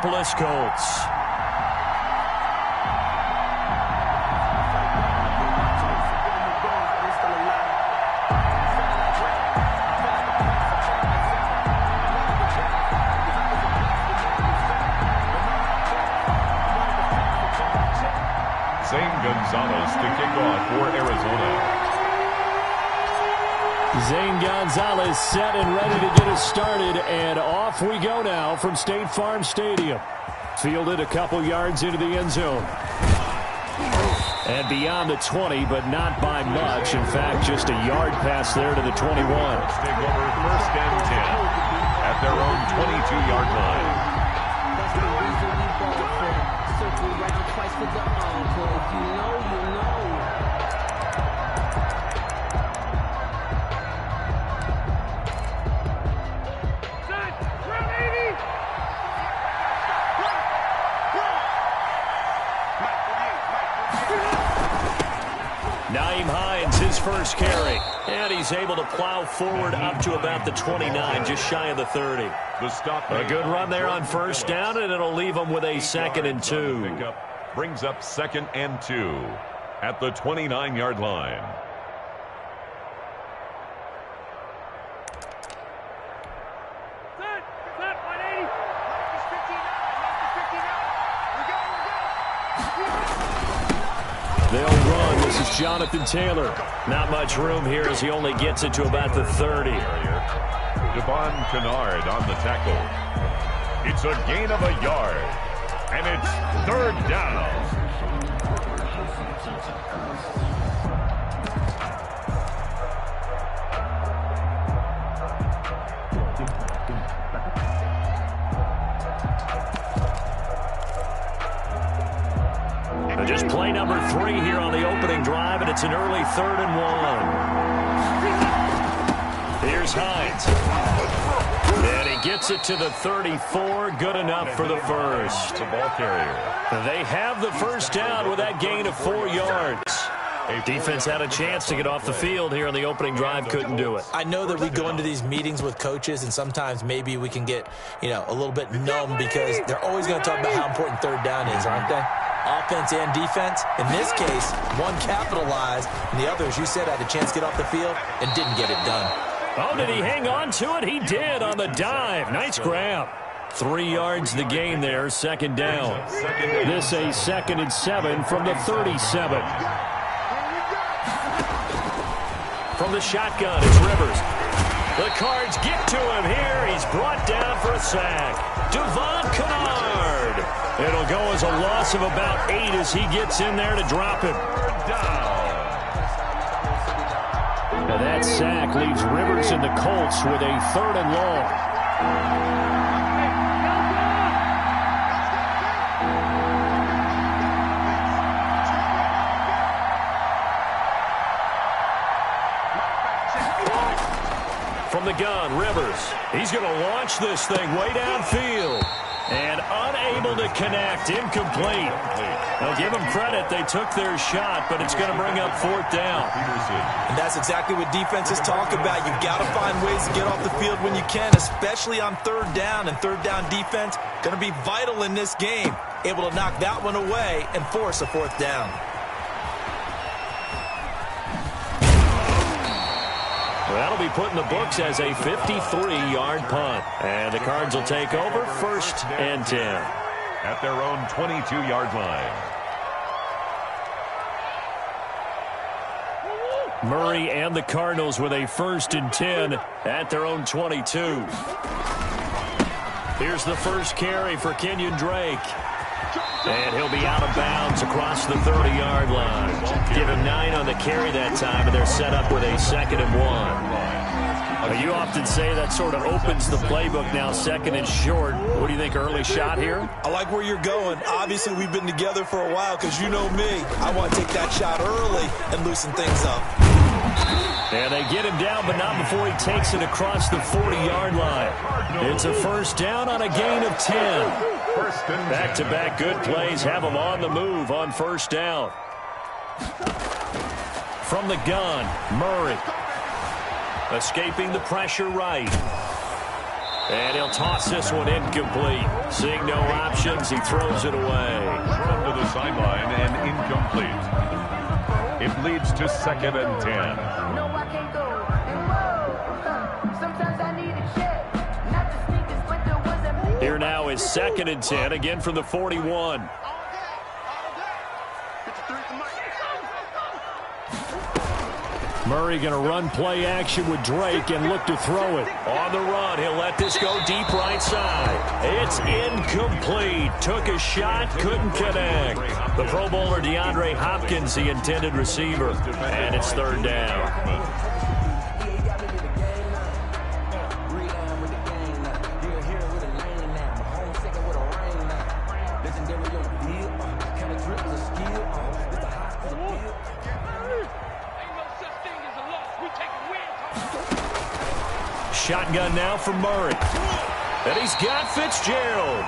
Indianapolis Colts. Zane Gonzalez to kick off for Arizona. Zane Gonzalez set and ready to get us started, and off we go now from State Farm Stadium. Fielded a couple yards into the end zone. And beyond the 20, but not by much. In fact, just a yard pass there to the 21. Take over first and 10 at their own 22-yard line. His first carry, and he's able to plow forward up to about the 29, just shy of the 30. A good run there on first down, and it'll leave him with a 2nd and 2. Brings up 2nd and 2 at the 29-yard line. They'll run. This is Jonathan Taylor. Not much room here as he only gets it to about the 30. Devon Kennard on the tackle. It's a gain of a yard, and it's 3rd down. Just play number 3 here on the opening drive, and it's an early 3rd and 1. Here's Hines. And he gets it to the 34. Good enough for the first. The ball carrier. They have the first down with that gain of 4 yards. Defense had a chance to get off the field here on the opening drive, couldn't do it. I know that we go into these meetings with coaches, and sometimes maybe we can get, a little bit numb because they're always going to talk about how important 3rd down is, aren't they? Offense and defense. In this case, one capitalized, and the other, as you said, had a chance to get off the field and didn't get it done. Oh, did he hang on to it? He did on the dive. Nice grab. 3 yards the gain there, 2nd down. This a 2nd and 7 from the 37. From the shotgun, it's Rivers. The Cards get to him here. He's brought down for a sack. Devon Kennard. It'll go as a loss of about 8 as he gets in there to drop him. Now that sack leaves Rivers and the Colts with a 3rd and long. From the gun, Rivers. He's going to launch this thing way downfield. And unable to connect, incomplete. I'll give them credit. They took their shot, but it's going to bring up 4th down. And that's exactly what defenses talk about. You've got to find ways to get off the field when you can, especially on 3rd down. And 3rd down defense going to be vital in this game. Able to knock that one away and force a 4th down. That'll be put in the books as a 53-yard punt. And the Cards will take over 1st and 10. At their own 22-yard line. Murray and the Cardinals with a 1st and 10 at their own 22. Here's the first carry for Kenyon Drake. And he'll be out of bounds across the 30-yard line. Give him 9 on the carry that time, and they're set up with a 2nd and 1. You often say that sort of opens the playbook now, 2nd and short. What do you think, early shot here? I like where you're going. Obviously, we've been together for a while because you know me. I want to take that shot early and loosen things up. And they get him down, but not before he takes it across the 40-yard line. It's a first down on a gain of 10. Back-to-back good plays have him on the move on first down. From the gun, Murray. Escaping the pressure right. And he'll toss this one incomplete. Seeing no options, he throws it away. Run to the sideline and incomplete. It leads to 2nd and 10. No, I can't go. And whoa, sometimes I need a check. Not the sneakers, but there was a Here now is 2nd and 10, again from the 41. Murray going to run play action with Drake and look to throw it. On the run, he'll let this go deep right side. It's incomplete. Took a shot, couldn't connect. The Pro Bowler DeAndre Hopkins, the intended receiver. And it's 3rd down. Shotgun now for Murray. And he's got Fitzgerald.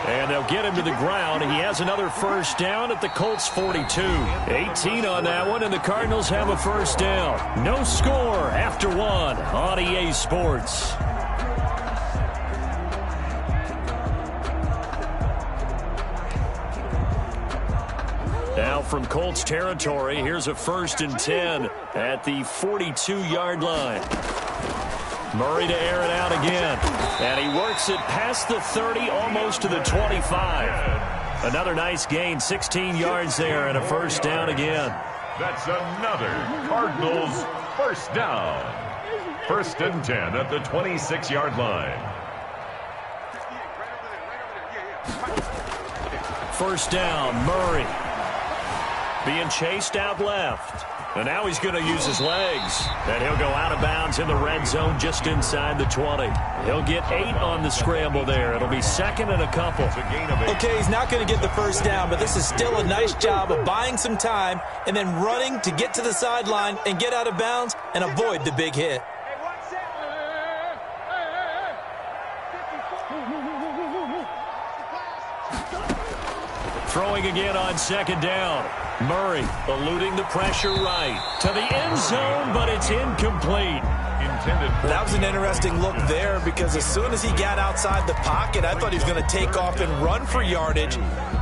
And they'll get him to the ground. He has another 1st down at the Colts 42. 18 on that one, and the Cardinals have a 1st down. No score after 1 on EA Sports. Now from Colts territory, here's a 1st and 10 at the 42-yard line. Murray to air it out again. And he works it past the 30, almost to the 25. Another nice gain, 16 yards there, and a 1st down again. That's another Cardinals 1st down. 1st and 10 at the 26-yard line. 1st down, Murray. Being chased out left. And now he's going to use his legs. And he'll go out of bounds in the red zone just inside the 20. He'll get 8 on the scramble there. It'll be 2nd and a couple. Okay, he's not going to get the 1st down, but this is still a nice job of buying some time and then running to get to the sideline and get out of bounds and avoid the big hit. Throwing again on 2nd down. Murray eluding the pressure right to the end zone, but it's incomplete. That was an interesting look there because as soon as he got outside the pocket, I thought he was going to take off and run for yardage.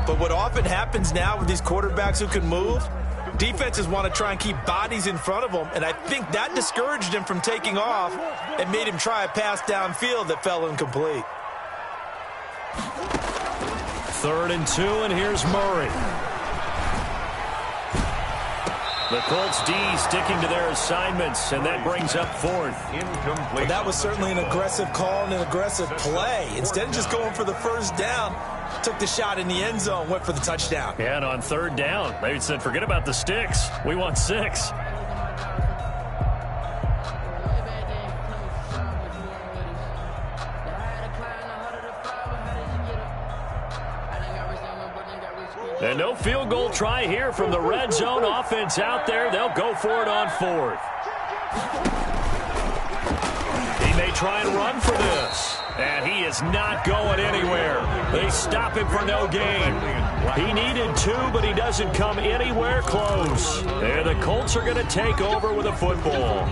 But what often happens now with these quarterbacks who can move, defenses want to try and keep bodies in front of them, and I think that discouraged him from taking off and made him try a pass downfield that fell incomplete. 3rd and 2, and here's Murray. The Colts D sticking to their assignments, and that brings up 4th. Incomplete. Well, that was certainly an aggressive call and an aggressive play. Instead of just going for the 1st down, took the shot in the end zone, went for the touchdown. Yeah, and on 3rd down, they said, forget about the sticks. We want 6. And no field goal try here from the red zone. Offense out there. They'll go for it on 4th. He may try and run for this. And he is not going anywhere. They stop him for no gain. He needed 2, but he doesn't come anywhere close. And the Colts are going to take over with a football.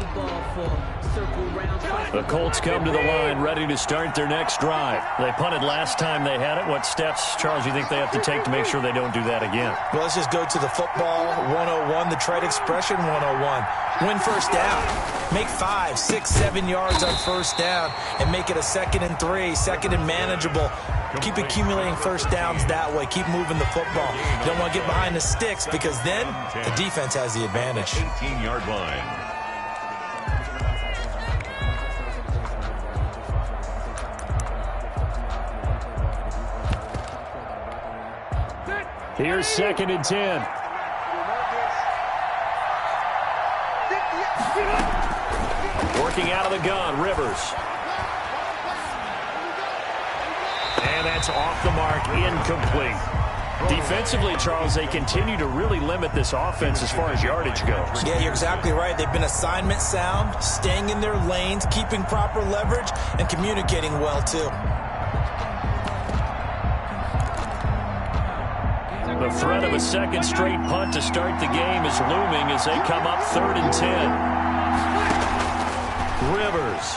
The Colts come to the line ready to start their next drive. They punted last time they had it. What steps, Charles, do you think they have to take to make sure they don't do that again? Well, let's just go to the football 101, the trade expression 101. Win 1st down. Make 5, 6, 7 yards on 1st down and make it a 2nd and 3, 2nd and manageable. Keep accumulating 1st downs that way. Keep moving the football. You don't want to get behind the sticks because then the defense has the advantage. 18-yard line. Here's 2nd and 10. Working out of the gun, Rivers. And that's off the mark, incomplete. Defensively, Charles, they continue to really limit this offense as far as yardage goes. Yeah, you're exactly right. They've been assignment sound, staying in their lanes, keeping proper leverage, and communicating well, too. The threat of a 2nd straight punt to start the game is looming as they come up 3rd and 10. Rivers.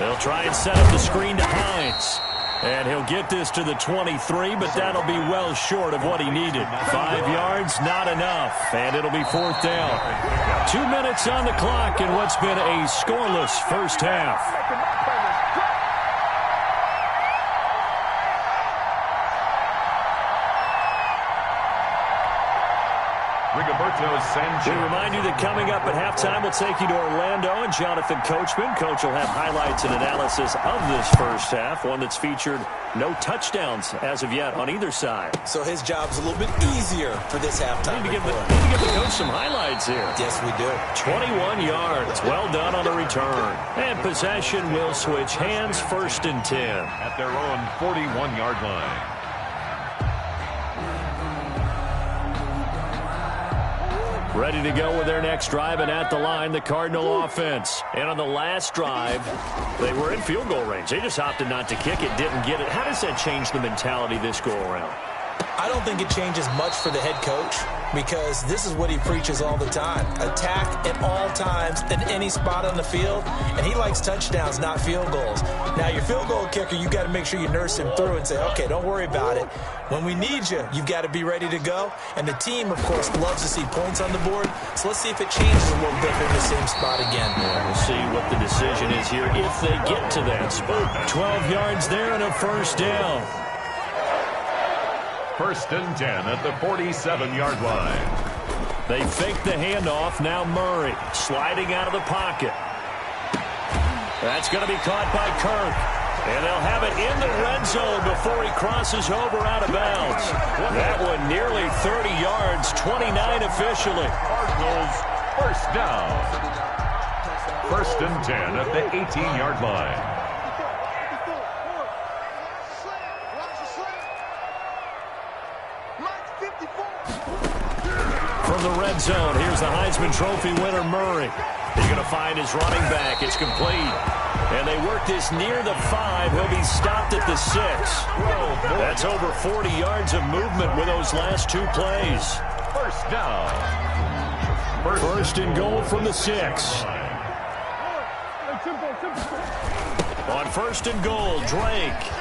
They'll try and set up the screen to Hines. And he'll get this to the 23, but that'll be well short of what he needed. 5 yards, not enough, and it'll be 4th down. 2 minutes on the clock in what's been a scoreless first half. We remind you that coming up at halftime, we'll take you to Orlando and Jonathan Coachman. Coach will have highlights and analysis of this first half, one that's featured no touchdowns as of yet on either side. So his job's a little bit easier for this halftime. Need to give the coach some highlights here. Yes, we do. 21 yards. Well done on the return. And possession will switch hands, 1st and 10. At their own 41-yard line. Ready to go with their next drive, and at the line, the Cardinal offense. And on the last drive, they were in field goal range. They just opted not to kick it, didn't get it. How does that change the mentality this go-around? I don't think it changes much for the head coach because this is what he preaches all the time. Attack at all times in any spot on the field, and he likes touchdowns, not field goals. Now, your field goal kicker, you got to make sure you nurse him through and say, okay, don't worry about it. When we need you, you've got to be ready to go. And the team, of course, loves to see points on the board. So let's see if it changes a little bit in the same spot again. Yeah, we'll see what the decision is here if they get to that spot. 12 yards there and a 1st down. 1st and 10 at the 47-yard line. They fake the handoff. Now Murray sliding out of the pocket. That's going to be caught by Kirk. And they'll have it in the red zone before he crosses over out of bounds. That one nearly 30 yards, 29 officially. Cardinals 1st down. 1st and 10 at the 18-yard line. From the red zone, here's the Heisman Trophy winner, Murray. He's going to find his running back. It's complete. And they work this near the 5. He'll be stopped at the 6. That's over 40 yards of movement with those last 2 plays. 1st down. 1st and goal from the 6. On 1st and goal, Drake.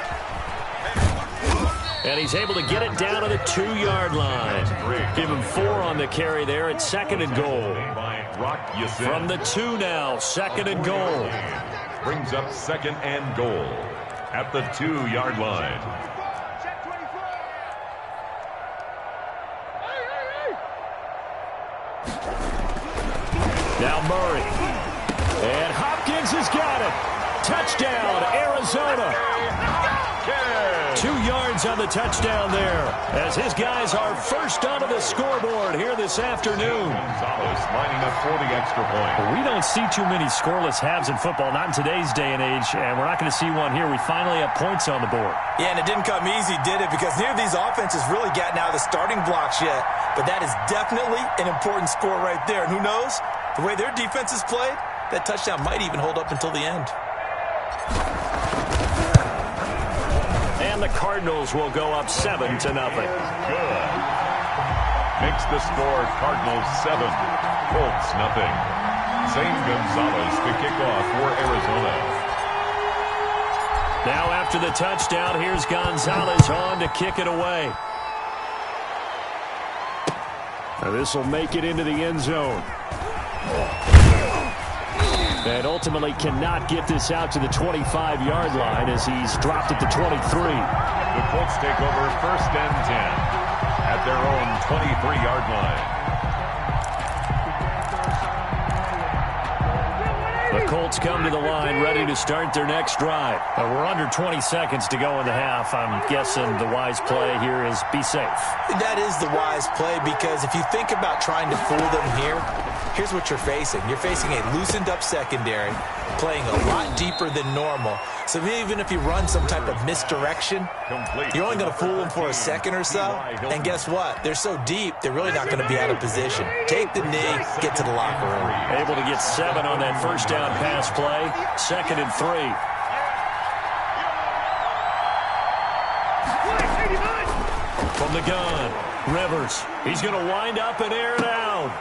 And he's able to get it down to the 2-yard line. Give him 4 on the carry there at 2nd and goal. From the 2 now, 2nd and goal. Brings up 2nd and goal at the 2-yard line. Now Murray. And Hopkins has got it. Touchdown, Arizona. 2 yards on the touchdown there as his guys are first onto the scoreboard here this afternoon. Gonzalez lining up for the extra point. Well, we don't see too many scoreless halves in football, not in today's day and age, and we're not going to see one here. We finally have points on the board. Yeah, and it didn't come easy, did it? Because neither of these offenses really gotten out of the starting blocks yet. But that is definitely an important score right there. And who knows? The way their defense is played, that touchdown might even hold up until the end. And the Cardinals will go up 7-0. Good. Makes the score Cardinals 7, Colts 0. Zane Gonzalez to kick off for Arizona. Now after the touchdown, here's Gonzalez on to kick it away. Now this will make it into the end zone. And ultimately cannot get this out to the 25-yard line as he's dropped at the 23. The Colts take over 1st and 10 at their own 23-yard line. The Colts come to the line ready to start their next drive. We're under 20 seconds to go in the half. I'm guessing the wise play here is be safe. That is the wise play because if you think about trying to fool them here, here's what you're facing. You're facing a loosened up secondary, playing a lot deeper than normal. So even if you run some type of misdirection, you're only going to fool them for a second or so. And guess what? They're so deep, they're really not going to be out of position. Take the knee, get to the locker room. Able to get 7 on that first down pass play. 2nd and 3. From the gun, Rivers. He's going to wind up and air it out.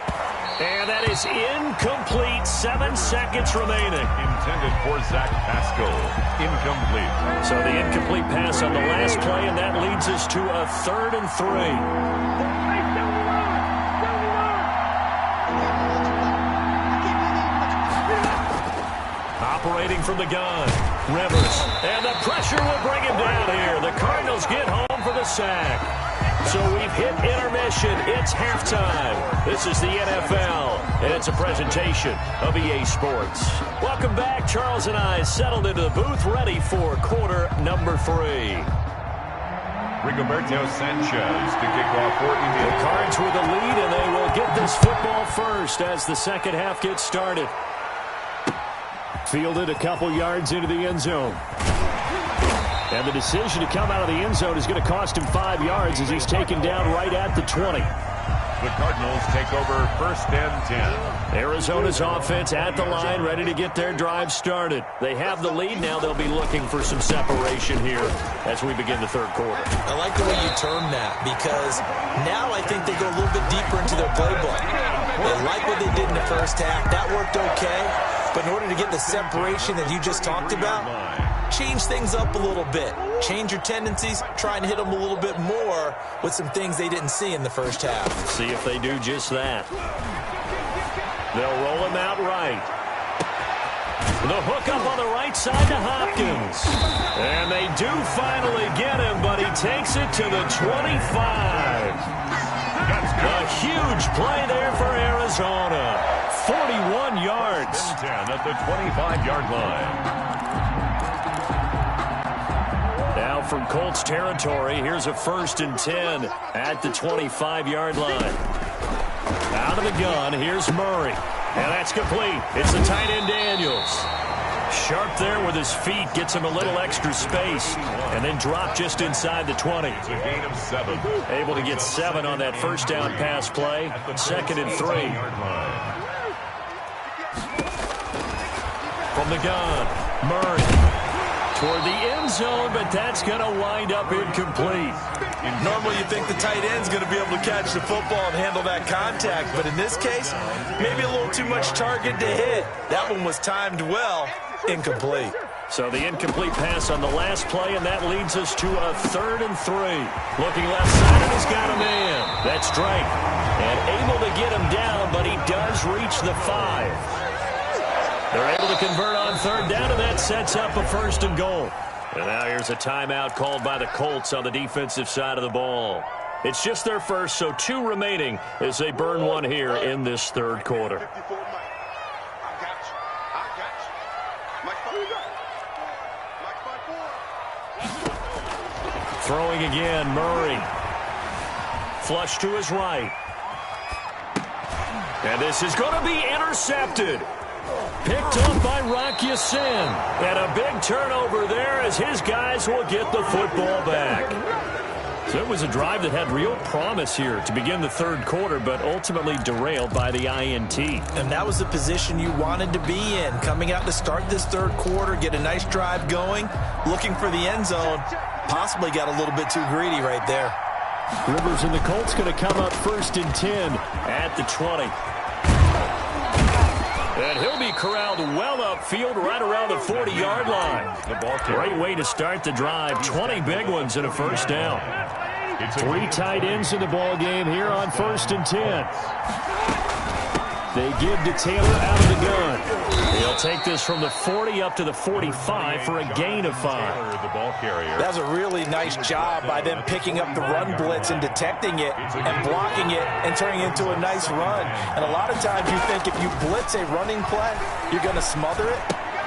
And that is incomplete. 7 seconds remaining. Intended for Zach Pascal. Incomplete. So the incomplete pass on the last play, and that leads us to a 3rd and 3. Operating from the gun, Rivers, and the pressure will bring him down here. The Cardinals get home for the sack. So we've hit intermission. It's halftime. This is the NFL, and it's a presentation of EA Sports. Welcome back. Charles and I settled into the booth, ready for quarter number 3. Rigoberto Sanchez to kick off for India. The Cards with the lead, and they will get this football first as the second half gets started. Fielded a couple yards into the end zone. And the decision to come out of the end zone is going to cost him 5 yards as he's taken down right at the 20. The Cardinals take over 1st and 10. Arizona's offense at the line, ready to get their drive started. They have the lead now. They'll be looking for some separation here as we begin the 3rd quarter. I like the way you term that, because now I think they go a little bit deeper into their playbook. They like what they did in the first half. That worked okay. But in order to get the separation that you just talked about, change things up a little bit. Change your tendencies, try and hit them a little bit more with some things they didn't see in the first half. See if they do just that. They'll roll him out right. The hook up on the right side to Hopkins. And they do finally get him, but he takes it to the 25. A huge play there for Arizona. 41 yards. 10 at the 25-yard line. Now from Colts territory, here's a 1st and 10 at the 25-yard line. Out of the gun, here's Murray. And that's complete. It's the tight end Daniels. Sharp there with his feet, gets him a little extra space, and then drop just inside the 20. It's a gain of 7. Able to get 7 on that 1st down pass play. 2nd and 3. From the gun, Murray toward the end zone, but that's going to wind up incomplete. Normally you think the tight end's going to be able to catch the football and handle that contact, but in this case, maybe a little too much target to hit. That one was timed well. Incomplete. So the incomplete pass on the last play, and that leads us to a 3rd and 3. Looking left side, and he's got a man. That's Drake. And able to get him down, but he does reach the 5. They're able to convert on 3rd down, and that sets up a 1st and goal. And now here's a timeout called by the Colts on the defensive side of the ball. It's just their first, so 2 remaining as they burn one here in this 3rd quarter. Throwing again, Murray. Flush to his right. And this is going to be intercepted. Picked up by Rock Ya-Sin. And a big turnover there as his guys will get the football back. So it was a drive that had real promise here to begin the 3rd quarter, but ultimately derailed by the INT. And that was the position you wanted to be in. Coming out to start this 3rd quarter, get a nice drive going, looking for the end zone. Possibly got a little bit too greedy right there. Rivers and the Colts going to come up 1st and 10 at the 20. And he'll be corralled well upfield right around the 40-yard line. Great way to start the drive. 20 big ones and a 1st down. 3 tight ends in the ball game here on 1st and 10. They give to Taylor out of the gun. He'll take this from the 40 up to the 45 for a gain of 5. That was a really nice job by them picking up the run blitz and detecting it and blocking it and turning it into a nice run. And a lot of times you think if you blitz a running play, you're going to smother it.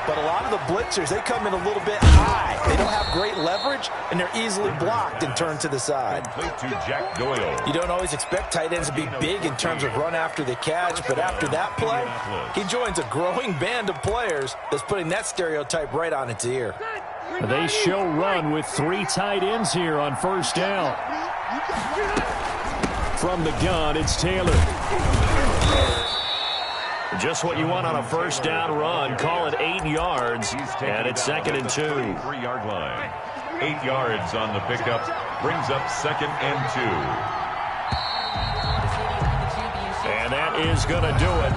But a lot of the blitzers, they come in a little bit high. They don't have great leverage, and they're easily blocked and turned to the side. To Jack Doyle. You don't always expect tight ends to be big in terms of run after the catch, but after that play, he joins a growing band of players that's putting that stereotype right on its ear. They show run with 3 tight ends here on 1st down. From the gun, it's Taylor. Just what you want on a 1st down run. Call it 8 yards, and it's 2nd and 2. 3-yard line. 8 yards on the pickup. Brings up 2nd and 2. And that is going to do it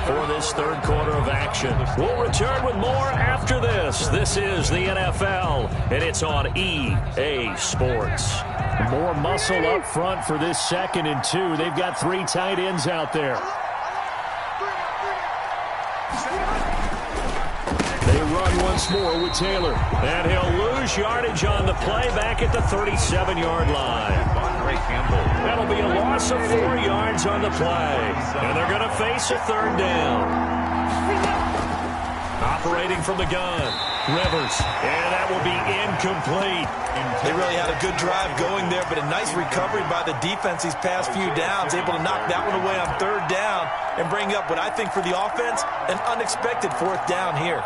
for this third quarter of action. We'll return with more after this. This is the NFL, and it's on EA Sports. More muscle up front for this 2nd and 2. They've got 3 tight ends out there. They run once more with Taylor. And he'll lose yardage on the play back at the 37-yard line. That'll be a loss of 4 yards on the play. And they're going to face a 3rd down. Operating from the gun, Rivers. And that will be incomplete. They really had a good drive going there, but a nice recovery by the defense these past few downs, able to knock that one away on 3rd down and bring up what I think for the offense, an unexpected 4th down here.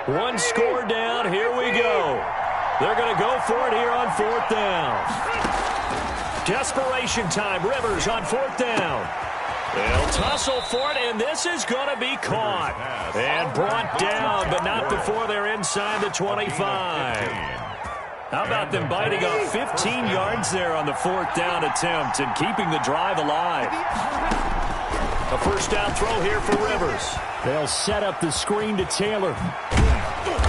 One score down. Here we go. They're going to go for it here on 4th down. Desperation time. Rivers on 4th down. They'll tussle for it, and this is going to be caught. And brought down, but not before they're inside the 25. How about them biting off 15 yards there on the 4th down attempt and keeping the drive alive? A first down throw here for Rivers. They'll set up the screen to Taylor.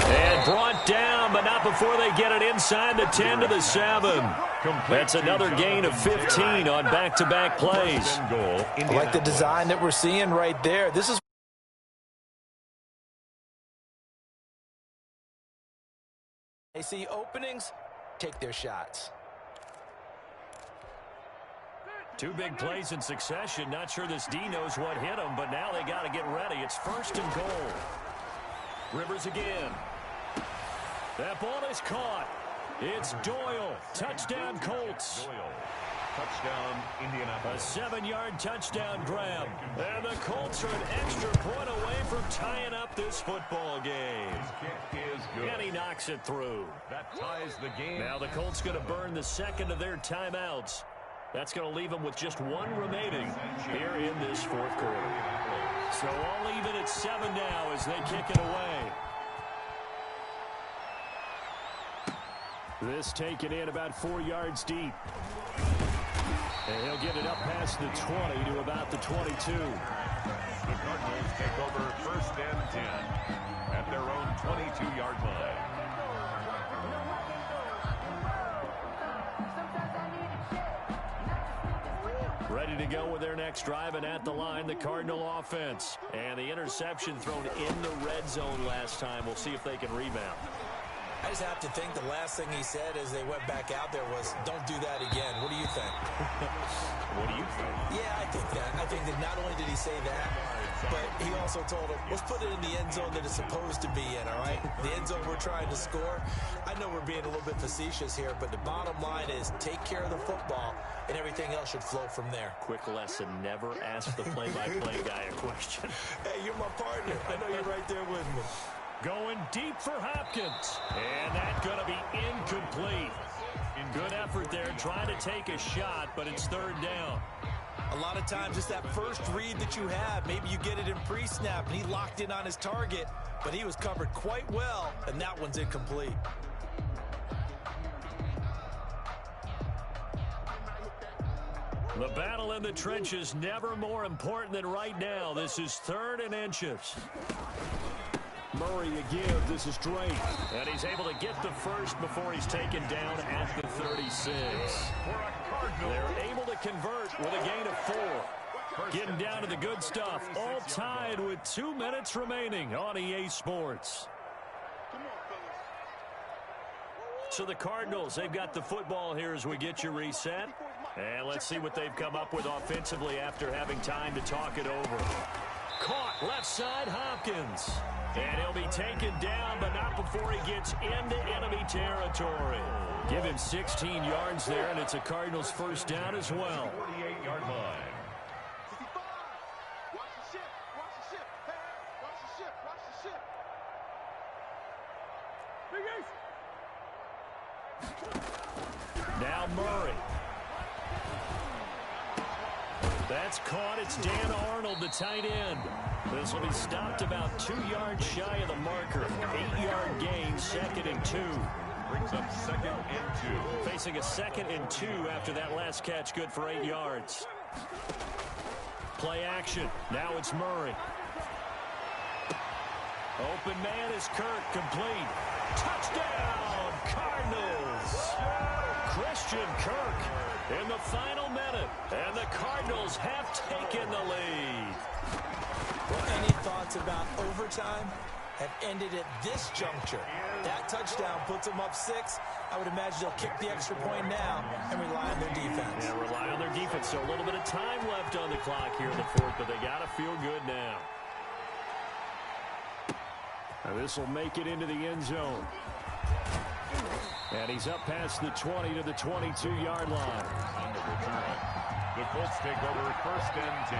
And brought down, but not before they get it inside the 10 to the 7. That's another gain of 15 on back-to-back plays. I like the design that we're seeing right there. This is they see openings, take their shots. 2 big plays in succession. Not sure this D knows what hit him, but now they got to get ready. It's 1st and goal. Rivers again. That ball is caught. It's Doyle. Touchdown, Colts. Touchdown, Indianapolis. A 7-yard touchdown grab. And the Colts are an extra point away from tying up this football game. His kick is good. And he knocks it through. That ties the game. Now the Colts going to burn the 2nd of their timeouts. That's going to leave them with just 1 remaining here in this 4th quarter. So all even at 7 now as they kick it away. This taken in about 4 yards deep. And he'll get it up past the 20 to about the 22. The Cardinals take over 1st and 10 at their own 22-yard line. Ready to go with their next drive, and at the line, the Cardinal offense. And the interception thrown in the red zone last time. We'll see if they can rebound. I just have to think the last thing he said as they went back out there was, don't do that again. What do you think? What do you think? Yeah, I think that. I think that not only did he say that, but he also told him, let's put it in the end zone that it's supposed to be in, all right? The end zone we're trying to score. I know we're being a little bit facetious here, but the bottom line is take care of the football, and everything else should flow from there. Quick lesson, never ask the play-by-play guy a question. Hey, you're my partner. I know you're right there with me. Going deep for Hopkins. And that's going to be incomplete. Good effort there, trying to take a shot, but it's 3rd down. A lot of times it's that first read that you have. Maybe you get it in pre-snap, and he locked in on his target, but he was covered quite well, and that one's incomplete. The battle in the trenches never more important than right now. This is 3rd and inches. Murray a give. This is Drake. And he's able to get the first before he's taken down at the 36. They're able to convert with a gain of 4. Getting down to the good stuff. All tied with 2 minutes remaining on EA Sports. So the Cardinals, they've got the football here as we get you reset. And let's see what they've come up with offensively after having time to talk it over. Caught left side, Hopkins. And he'll be taken down, but not before he gets into enemy territory. Give him 16 yards there, and it's a Cardinals first down as well. 48-yard line. Now Murray. That's caught. It's Dan Arnold, the tight end. This will be stopped about 2 yards shy of the marker. 8-yard gain, 2nd and 2. Brings up 2nd and 2. Facing a 2nd and 2 after that last catch, good for 8 yards. Play action. Now it's Murray. Open man is Kirk, complete. Touchdown, Cardinals. Christian Kirk in the final minute, and the Cardinals have taken the lead. Well, any thoughts about overtime have ended at this juncture? That touchdown puts them up 6. I would imagine they'll kick the extra point now and rely on their defense. Yeah, rely on their defense. So a little bit of time left on the clock here in the 4th, but they got to feel good now. Now this will make it into the end zone. And he's up past the 20 to the 22-yard line. On the return, the Colts take over 1st and 10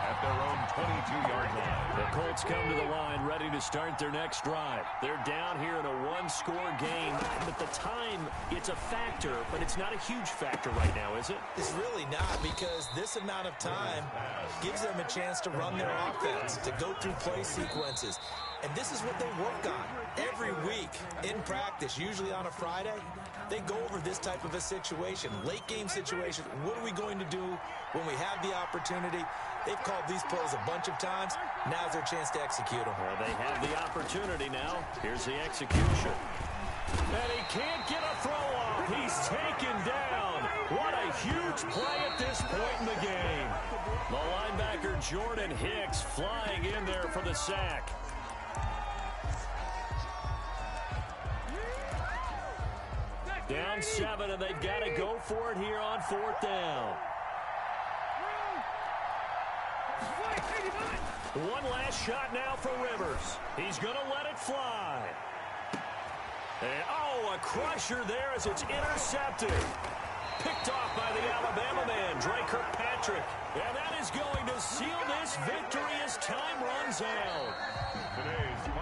at their own 22-yard line. The Colts come to the line ready to start their next drive. They're down here in a 1-score game. But the time, it's a factor, but it's not a huge factor right now, is it? It's really not, because this amount of time gives them a chance to run their offense, to go through play sequences. And this is what they work on every week in practice, usually on a Friday. They go over this type of a situation, late game situation. What are we going to do when we have the opportunity? They've called these plays a bunch of times. Now's their chance to execute them. Well, they have the opportunity now. Here's the execution. And he can't get a throw off. He's taken down. What a huge play at this point in the game. The linebacker Jordan Hicks flying in there for the sack. Down 7, and they've got to go for it here on 4th down. One last shot now for Rivers. He's going to let it fly. And, oh, a crusher there as it's intercepted. Picked off by the Alabama man, Dre Kirkpatrick. And that is going to seal this victory as time runs out. Today's